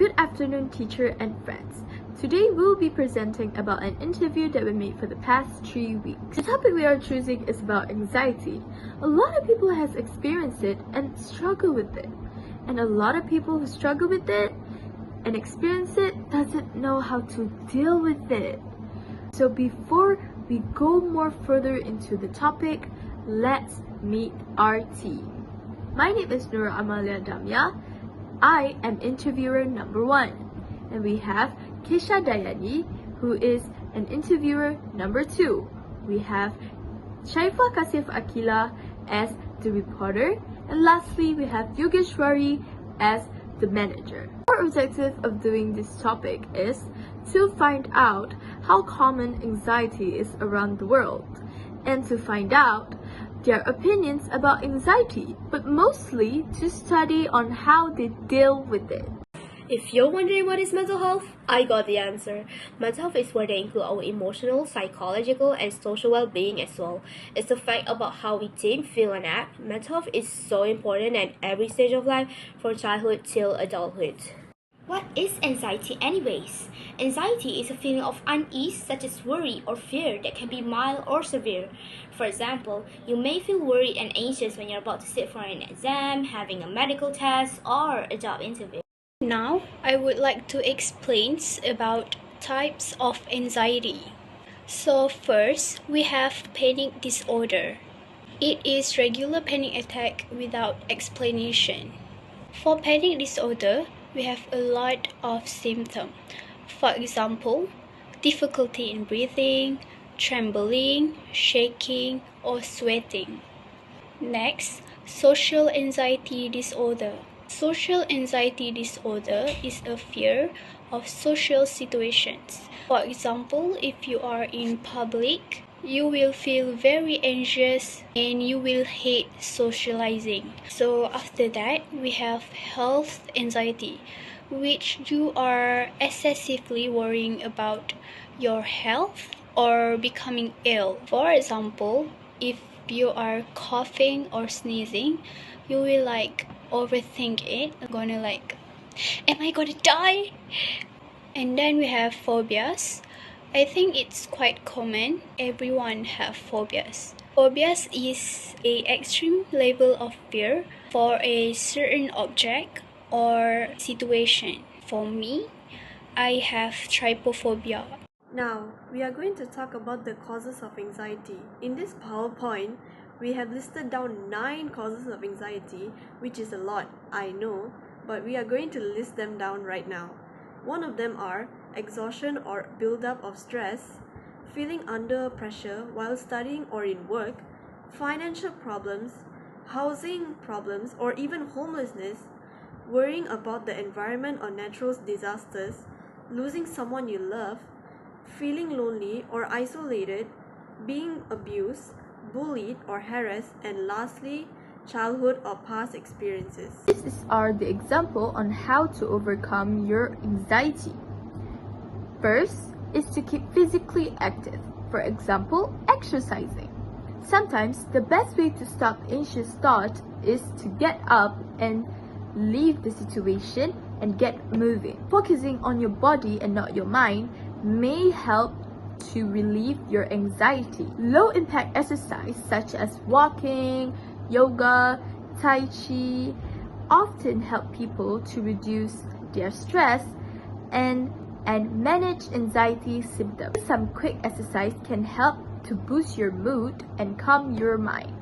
Good afternoon, teacher and friends. Today we'll be presenting about an interview that we made for the past 3 weeks. The topic we are choosing is about anxiety. A lot of people has experienced it and struggle with it. And a lot of people who struggle with it and experience it doesn't know how to deal with it. So before we go more further into the topic, let's meet our team. My name is Nura Amalia Damya. I am interviewer number 1. And we have Kesha Dayani, who is an interviewer number 2. We have Shaifa Kasif Akila as the reporter. And lastly, we have Yogeshwari as the manager. Our objective of doing this topic is to find out how common anxiety is around the world and to find out their opinions about anxiety, but mostly to study on how they deal with it. If you're wondering what is mental health, I got the answer. Mental health is where they include our emotional, psychological, and social well-being as well. It's a fact about how we think, feel, and act. Mental health is so important at every stage of life, from childhood till adulthood. What is anxiety anyways? Anxiety is a feeling of unease such as worry or fear that can be mild or severe. For example, you may feel worried and anxious when you're about to sit for an exam, having a medical test, or a job interview. Now, I would like to explain about types of anxiety. So first, we have panic disorder. It is regular panic attack without explanation. For panic disorder, we have a lot of symptoms. For example, difficulty in breathing, trembling, shaking, or sweating. Next, social anxiety disorder. Social anxiety disorder is a fear of social situations. For example, if you are in public, you will feel very anxious and you will hate socializing. So after that, we have health anxiety, which you are excessively worrying about your health or becoming ill. For example, if you are coughing or sneezing, you will overthink it. Am I gonna die? And then we have phobias. I think it's quite common. Everyone have phobias. Phobias is a extreme level of fear for a certain object or situation. For me, I have trypophobia. Now, we are going to talk about the causes of anxiety. In this PowerPoint, we have listed down 9 causes of anxiety, which is a lot, I know, but we are going to list them down right now. One of them are exhaustion or buildup of stress, feeling under pressure while studying or in work, financial problems, housing problems, or even homelessness, worrying about the environment or natural disasters, losing someone you love, feeling lonely or isolated, being abused, bullied or harassed, and lastly, childhood or past experiences. These are the example on how to overcome your anxiety. First is to keep physically active. For example, exercising. Sometimes the best way to stop anxious thought is to get up and leave the situation and get moving. Focusing on your body and not your mind may help to relieve your anxiety. Low impact exercise such as walking, yoga, tai chi often help people to reduce their stress and manage anxiety symptoms. Some quick exercise can help to boost your mood and calm your mind.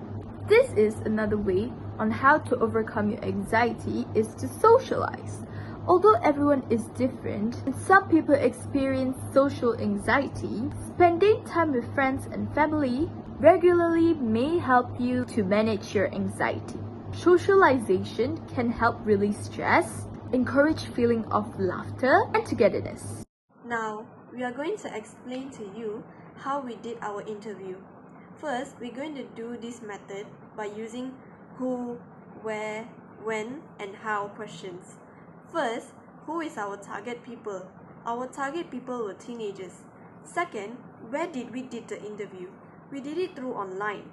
This is another way on how to overcome your anxiety is to socialize. Although everyone is different, and some people experience social anxiety, spending time with friends and family regularly may help you to manage your anxiety. Socialization can help release stress, encourage feeling of laughter and togetherness. Now, we are going to explain to you how we did our interview. First, we're going to do this method by using who, where, when, and how questions. First, who is our target people? Our target people were teenagers. Second, where did we did the interview? We did it through online.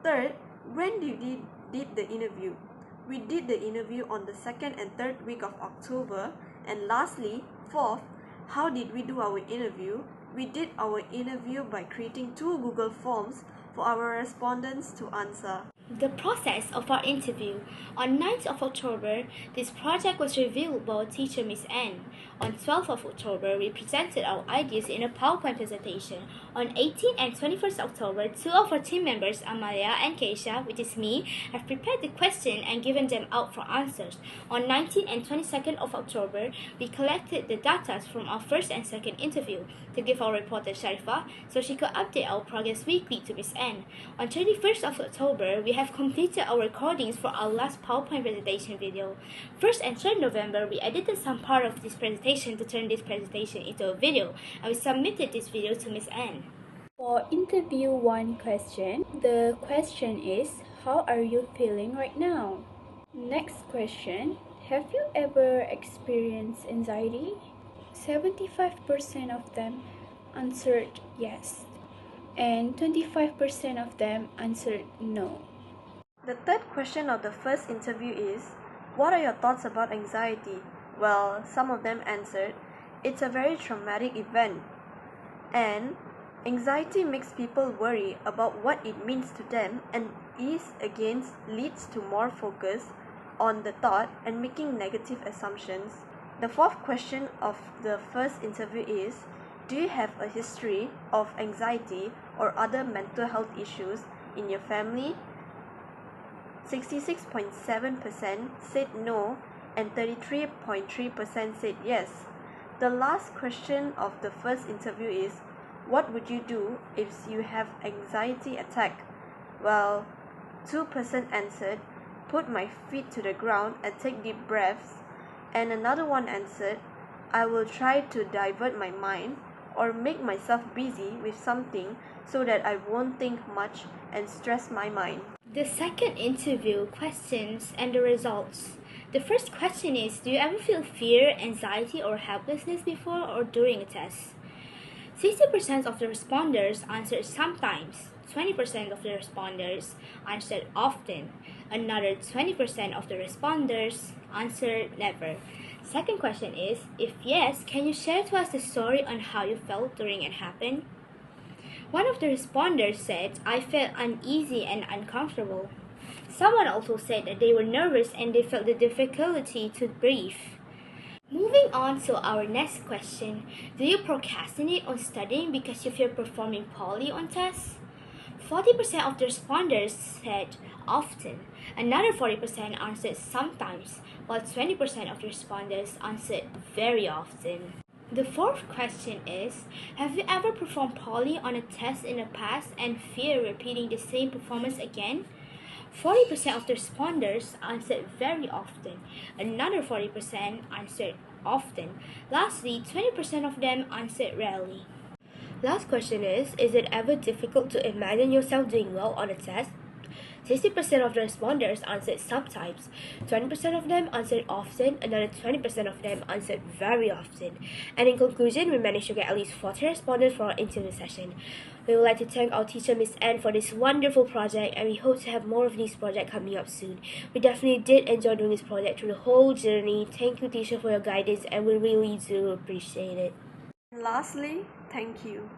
Third, when did we did the interview? We did the interview on the 2nd and 3rd week of October, And lastly, fourth, how did we do our interview? We did our interview by creating 2 Google Forms for our respondents to answer. The process of our interview. On 9th of October, this project was revealed by our teacher Miss N. On 12th of October, we presented our ideas in a PowerPoint presentation. On 18th and 21st October, 2 of our team members, Amalia and Keisha, which is me, have prepared the question and given them out for answers. On 19th and 22nd of October, we collected the data from our first and second interview to give our reporter Sharifa so she could update our progress weekly to Miss N. On 31st of October, we have completed our recordings for our last PowerPoint presentation video. 1st and 3rd November, we edited some part of this presentation to turn this presentation into a video, and we submitted this video to Miss N. For interview 1 question, the question is, how are you feeling right now? Next question, have you ever experienced anxiety? 75% of them answered yes, and 25% of them answered no. The third question of the first interview is, what are your thoughts about anxiety? Well, some of them answered, it's a very traumatic event. And anxiety makes people worry about what it means to them and leads to more focus on the thought and making negative assumptions. The fourth question of the first interview is, do you have a history of anxiety or other mental health issues in your family? 66.7% said no and 33.3% said yes. The last question of the first interview is, what would you do if you have anxiety attack? Well, 2% answered, put my feet to the ground and take deep breaths. And another one answered, I will try to divert my mind or make myself busy with something so that I won't think much and stress my mind. The second interview questions and the results. The first question is, do you ever feel fear, anxiety, or helplessness before or during a test? 60% of the responders answered sometimes, 20% of the responders answered often, another 20% of the responders answered never. Second question is, if yes, can you share to us the story on how you felt during it happened? One of the responders said, I felt uneasy and uncomfortable. Someone also said that they were nervous and they felt the difficulty to breathe. Moving on to our next question, do you procrastinate on studying because you fear performing poorly on tests? 40% of the responders said often, another 40% answered sometimes, while 20% of the responders answered very often. The fourth question is, have you ever performed poorly on a test in the past and fear repeating the same performance again? 40% of the responders answered very often, another 40% answered often. Lastly, 20% of them answered rarely. Last question is it ever difficult to imagine yourself doing well on a test? 60% of the responders answered sometimes, 20% of them answered often, another 20% of them answered very often. And in conclusion, we managed to get at least 40 respondents for our interview session. We would like to thank our teacher Miss N for this wonderful project, and we hope to have more of these projects coming up soon. We definitely did enjoy doing this project through the whole journey. Thank you, teacher, for your guidance, and we really do appreciate it. Lastly, thank you.